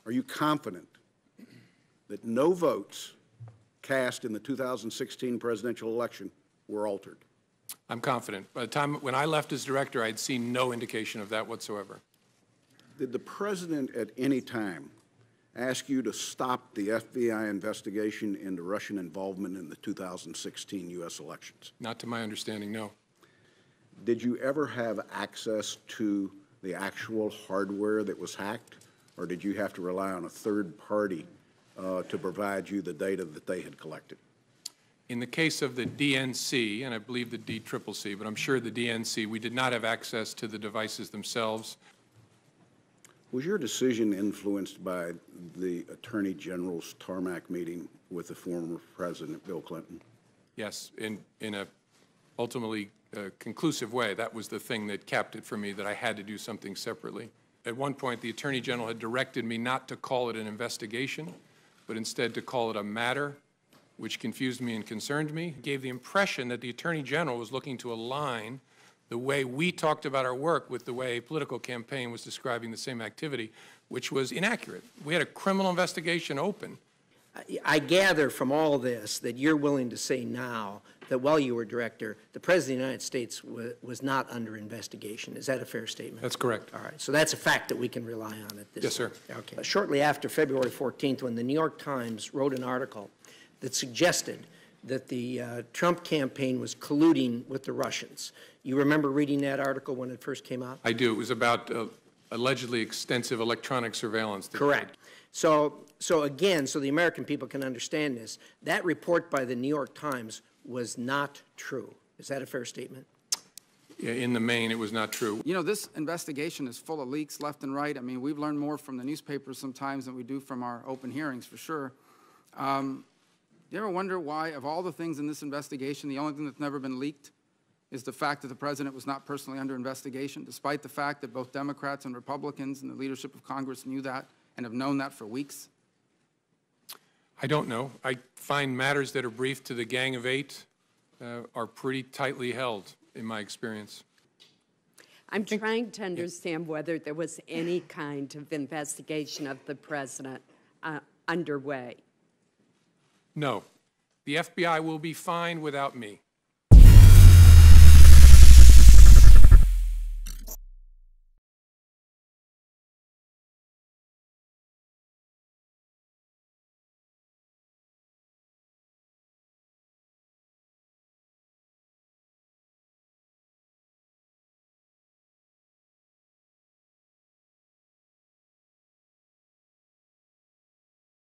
Are you confident that no votes cast in the 2016 presidential election were altered? I'm confident. By the time when I left as director, I'd seen no indication of that whatsoever. Did the president at any time ask you to stop the FBI investigation into Russian involvement in the 2016 U.S. elections? Not to my understanding, no. Did you ever have access to the actual hardware that was hacked, or did you have to rely on a third party to provide you the data that they had collected? In the case of the DNC, and I believe the DCCC, but I'm sure the DNC, we did not have access to the devices themselves. Was your decision influenced by the Attorney General's tarmac meeting with the former President Bill Clinton? Yes, in a ultimately conclusive way. That was the thing that capped it for me, that I had to do something separately. At one point, the Attorney General had directed me not to call it an investigation, but instead to call it a matter, which confused me and concerned me. It gave the impression that the Attorney General was looking to align the way we talked about our work with the way a political campaign was describing the same activity, which was inaccurate. We had a criminal investigation open. I gather from all this that you're willing to say now that while you were director, the President of the United States was not under investigation. Is that a fair statement? That's correct. All right. So that's a fact that we can rely on at this Yes, sir. Okay. Shortly after February 14th, when the New York Times wrote an article that suggested that the Trump campaign was colluding with the Russians, you remember reading that article when it first came out? I do. It was about allegedly extensive electronic surveillance. Correct. So again, so the American people can understand this, that report by the New York Times was not true. Is that a fair statement? In the main, it was not true. You know, this investigation is full of leaks left and right. I mean, we've learned more from the newspapers sometimes than we do from our open hearings, for sure. Do you ever wonder why, of all the things in this investigation, the only thing that's never been leaked is the fact that the president was not personally under investigation, despite the fact that both Democrats and Republicans and the leadership of Congress knew that and have known that for weeks? I don't know. I find matters that are briefed to the Gang of Eight are pretty tightly held, in my experience. I'm trying to understand whether there was any kind of investigation of the president underway. No. The FBI will be fine without me.